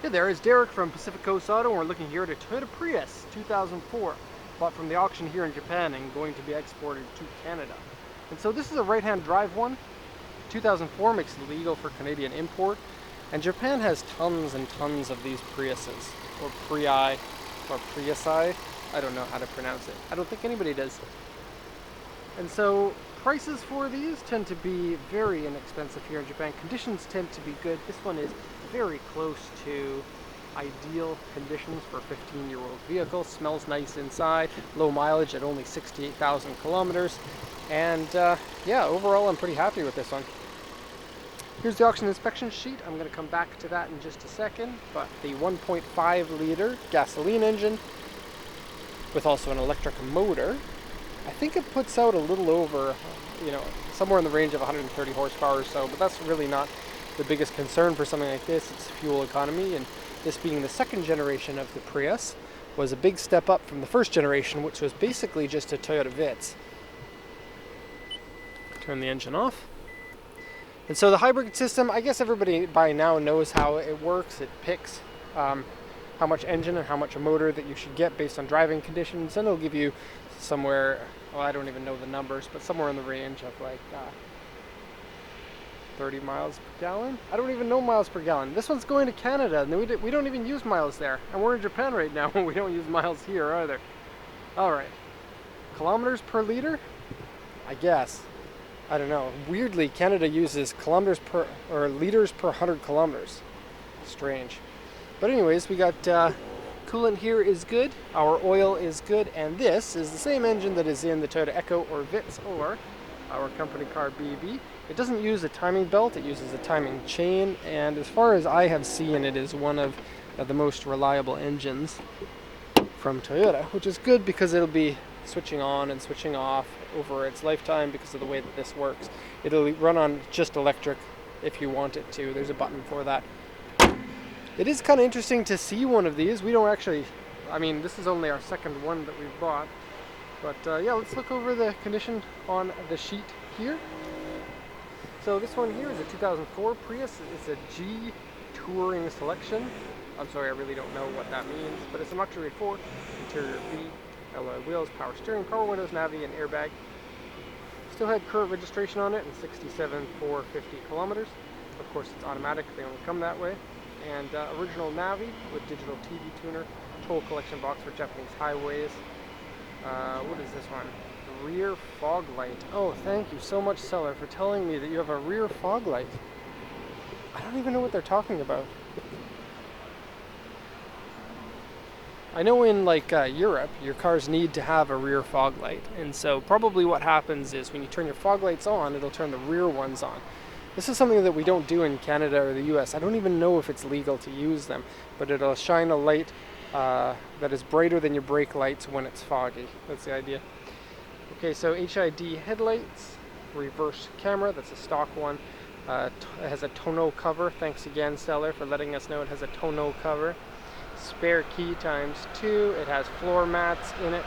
Hey there, it's Derek from Pacific Coast Auto, and we're looking here at a Toyota Prius 2004, bought from the auction here in Japan and going to be exported to Canada. And so this is a right-hand drive one. 2004 makes it legal for Canadian import, and Japan has tons and tons of these Priuses, or Prii, or Priusi. I don't know how to pronounce it. I don't think anybody does. And so prices for these tend to be very inexpensive here in Japan. Conditions tend to be good. This one is very close to ideal conditions for a 15-year-old vehicle. Smells nice inside, low mileage at only 68,000 kilometers. And yeah, overall I'm pretty happy with this one. Here's the auction inspection sheet. I'm going to come back to that in just a second. But the 1.5 liter gasoline engine with also an electric motor. I think it puts out a little over, somewhere in the range of 130 horsepower or so, but that's really not the biggest concern for something like this. It's fuel economy, and this being the second generation of the Prius was a big step up from the first generation, which was basically just a Toyota Vitz. Turn the engine off. And so the hybrid system, I guess everybody by now knows how it works. It picks how much engine and how much motor that you should get based on driving conditions, and it'll give you somewhere, well, I don't even know the numbers, but somewhere in the range of like 30 miles per gallon. I don't even know miles per gallon. This one's going to Canada, and we don't even use miles there. And we're in Japan right now, and we don't use miles here either. All right, kilometers per liter? I guess. I don't know. Weirdly, Canada uses kilometers per, or liters per 100 kilometers. Strange. But anyways, we got coolant here is good, our oil is good, and this is the same engine that is in the Toyota Echo or Vitz or our company car BB. It doesn't use a timing belt, it uses a timing chain, and as far as I have seen, it is one of the most reliable engines from Toyota, which is good because it'll be switching on and switching off over its lifetime because of the way that this works. It'll run on just electric if you want it to. There's a button for that. It is kind of interesting to see one of these. We don't actually, this is only our second one that we've bought. But yeah, let's look over the condition on the sheet here. So this one here is a 2004 Prius. It's a G Touring Selection. I'm sorry, I really don't know what that means, but it's an auxiliary 4, interior B, alloy wheels, power steering, power windows, navi, and airbag. Still had current registration on it and 67,450 kilometers. Of course, it's automatic. They only come that way. And original navi with digital TV tuner, toll collection box for Japanese highways. What is this one? Rear fog light. Oh, thank you so much, seller, for telling me that you have a rear fog light. I don't even know what they're talking about. I know in Europe, your cars need to have a rear fog light, and so probably what happens is when you turn your fog lights on, it'll turn the rear ones on. This is something that we don't do in Canada or the US. I don't even know if it's legal to use them, but it'll shine a light that is brighter than your brake lights when it's foggy. That's the idea. Okay, so HID headlights, reverse camera, that's a stock one. It has a tonneau cover. Thanks again, seller, for letting us know it has a tonneau cover. Spare key ×2. It has floor mats in it.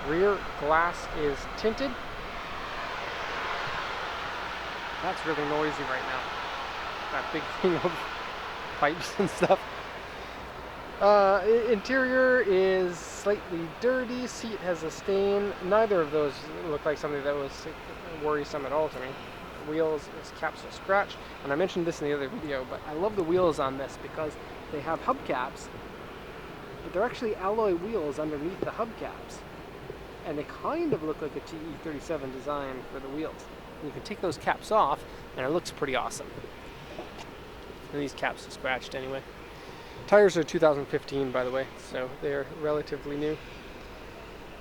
Rear glass is tinted. That's really noisy right now. That big thing of pipes and stuff. Interior is slightly dirty. Seat has a stain. Neither of those look like something that was worrisome at all to me. Wheels is caps are scratched. And I mentioned this in the other video, but I love the wheels on this because they have hubcaps, but they're actually alloy wheels underneath the hubcaps. And they kind of look like a TE37 design for the wheels. You can take those caps off, and it looks pretty awesome. And these caps are scratched anyway. Tires are 2015, by the way, so they're relatively new.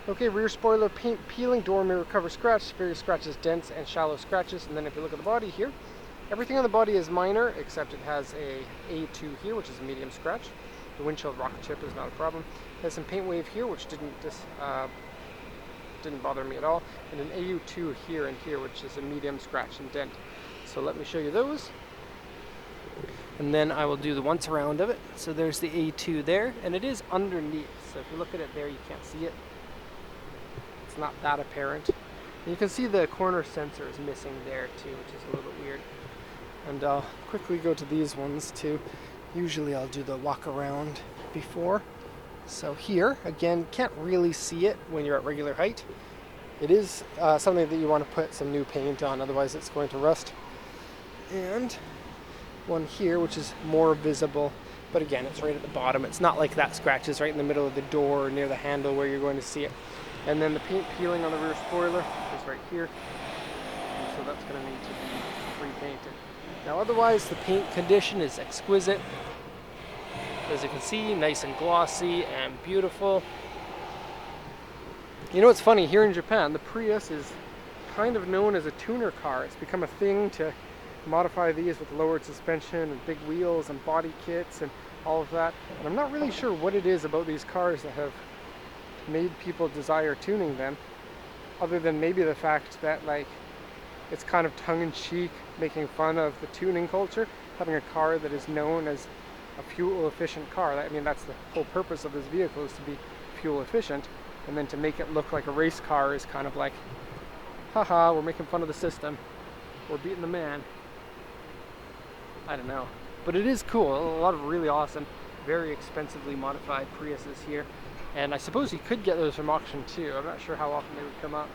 Okay, rear spoiler paint peeling, door mirror cover scratch, various scratches, dents, and shallow scratches. And then if you look at the body here, everything on the body is minor, except it has a A2 here, which is a medium scratch. The windshield rocket chip is not a problem. It has some paint wave here, which didn't bother me at all, and an AU2 here and here, which is a medium scratch and dent. So let me show you those, and then I will do the once around of it. So there's the A2 there, and it is underneath, so if you look at it there, you can't see it. It's not that apparent. And you can see the corner sensor is missing there too, which is a little bit weird. And I'll quickly go to these ones too. Usually I'll do the walk around before. So here, again, can't really see it when you're at regular height. It is something that you want to put some new paint on, otherwise it's going to rust. And one here, which is more visible, but again, it's right at the bottom. It's not like that scratch is right in the middle of the door near the handle where you're going to see it. And then the paint peeling on the rear spoiler is right here. And so that's going to need to be repainted. Now otherwise, the paint condition is exquisite. As you can see, nice and glossy and beautiful. You know what's funny, here in Japan, the Prius is kind of known as a tuner car. It's become a thing to modify these with lowered suspension and big wheels and body kits and all of that. And I'm not really sure what it is about these cars that have made people desire tuning them, other than maybe the fact that like it's kind of tongue-in-cheek making fun of the tuning culture, having a car that is known as a fuel efficient car. I mean, that's the whole purpose of this vehicle, is to be fuel efficient, and then to make it look like a race car is kind of like, haha, we're making fun of the system, we're beating the man. I don't know, but it is cool. A lot of really awesome, very expensively modified Priuses here, and I suppose you could get those from auction too. I'm not sure how often they would come up.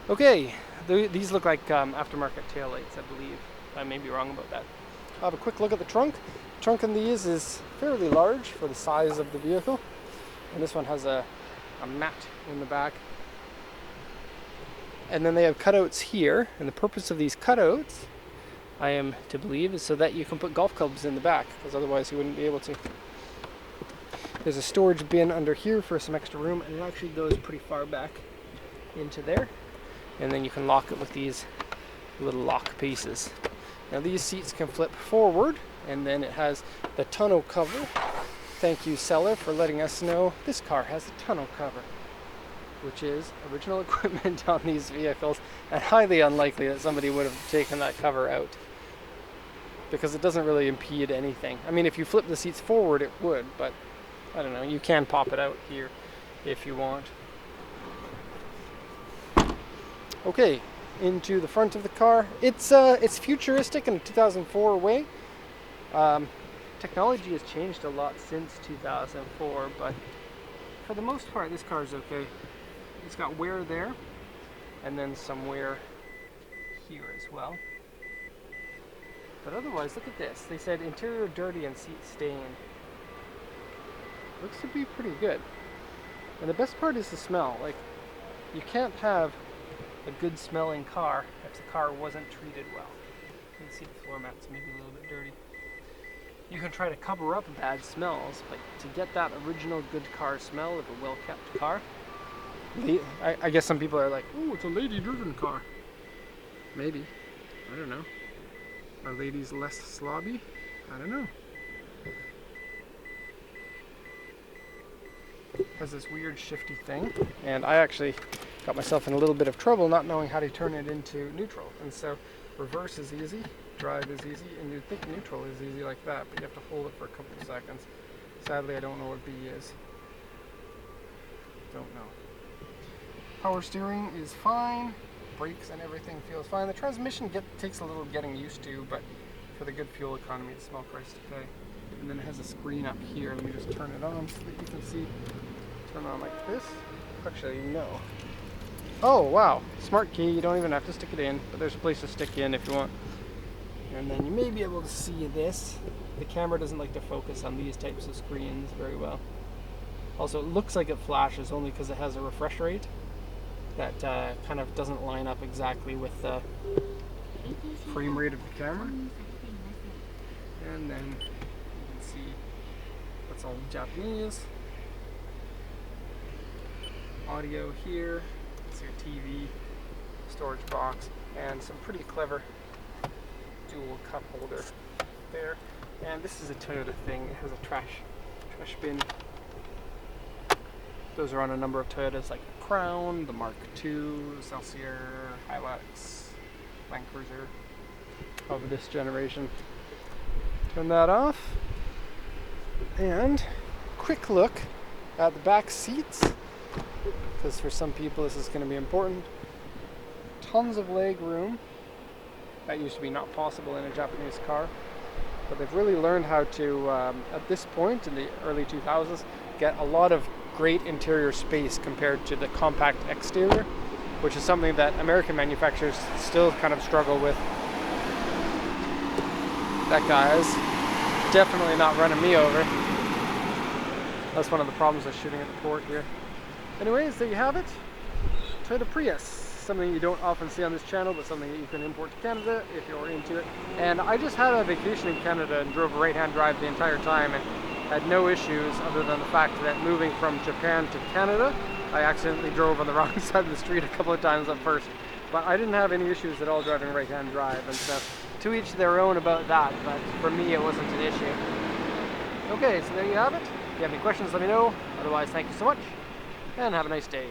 Okay, these look like aftermarket taillights, I believe. I may be wrong about that. I'll have a quick look at the trunk. The trunk in these is fairly large for the size of the vehicle, and this one has a mat in the back. And then they have cutouts here, and the purpose of these cutouts, I am to believe, is so that you can put golf clubs in the back, because otherwise you wouldn't be able to. There's a storage bin under here for some extra room, and it actually goes pretty far back into there. And then you can lock it with these little lock pieces. Now these seats can flip forward, and then it has the tonneau cover. Thank you, seller, for letting us know this car has a tonneau cover, which is original equipment on these vehicles, and highly unlikely that somebody would have taken that cover out, because it doesn't really impede anything. I mean, if you flip the seats forward, it would, but I don't know, you can pop it out here if you want. Okay, into the front of the car. It's futuristic in a 2004 way. Technology has changed a lot since 2004, but for the most part, this car is okay. It's got wear there, and then some wear here as well. But otherwise, look at this. They said interior dirty and seat stained. Looks to be pretty good. And the best part is the smell. Like, you can't have a good smelling car if the car wasn't treated well. You can see the floor mats maybe a little bit dirty. You can try to cover up bad smells, but to get that original good car smell of a well-kept car, I guess some people are like, oh, it's a lady-driven car. Maybe. I don't know. Are ladies less slobby? I don't know. Has this weird shifty thing, and I actually got myself in a little bit of trouble not knowing how to turn it into neutral. And so reverse is easy, drive is easy, and you'd think neutral is easy like that, but you have to hold it for a couple of seconds. Sadly, I don't know what B is. Don't know. Power steering is fine. Brakes and everything feels fine. The transmission takes a little getting used to, but for the good fuel economy, it's a small price to pay. And then it has a screen up here. Let me just turn it on so that you can see. Turn on like this. Actually, no. Oh, wow. Smart key. You don't even have to stick it in, but there's a place to stick in if you want. And then you may be able to see this. The camera doesn't like to focus on these types of screens very well. Also, it looks like it flashes only because it has a refresh rate that kind of doesn't line up exactly with the frame rate of the camera. And then you can see that's all Japanese. Audio here. It's your TV, storage box, and some pretty clever dual cup holder there. And this is a Toyota thing. It has a trash bin. Those are on a number of Toyotas, like the Crown, the Mark II, Excelsior, Hilux, Land Cruiser of this generation. Turn that off. And quick look at the back seats, because for some people this is going to be important. Tons of leg room. That used to be not possible in a Japanese car. But they've really learned how to, at this point in the early 2000s, get a lot of great interior space compared to the compact exterior, which is something that American manufacturers still kind of struggle with. That guy is definitely not running me over. That's one of the problems with shooting at the port here. Anyways, there you have it. Toyota Prius. Something you don't often see on this channel, but something that you can import to Canada if you're into it. And I just had a vacation in Canada and drove a right-hand drive the entire time and had no issues other than the fact that moving from Japan to Canada, I accidentally drove on the wrong side of the street a couple of times at first. But I didn't have any issues at all driving right-hand drive, and so to each their own about that, but for me it wasn't an issue. Okay, so there you have it. If you have any questions, let me know. Otherwise, thank you so much, and have a nice day.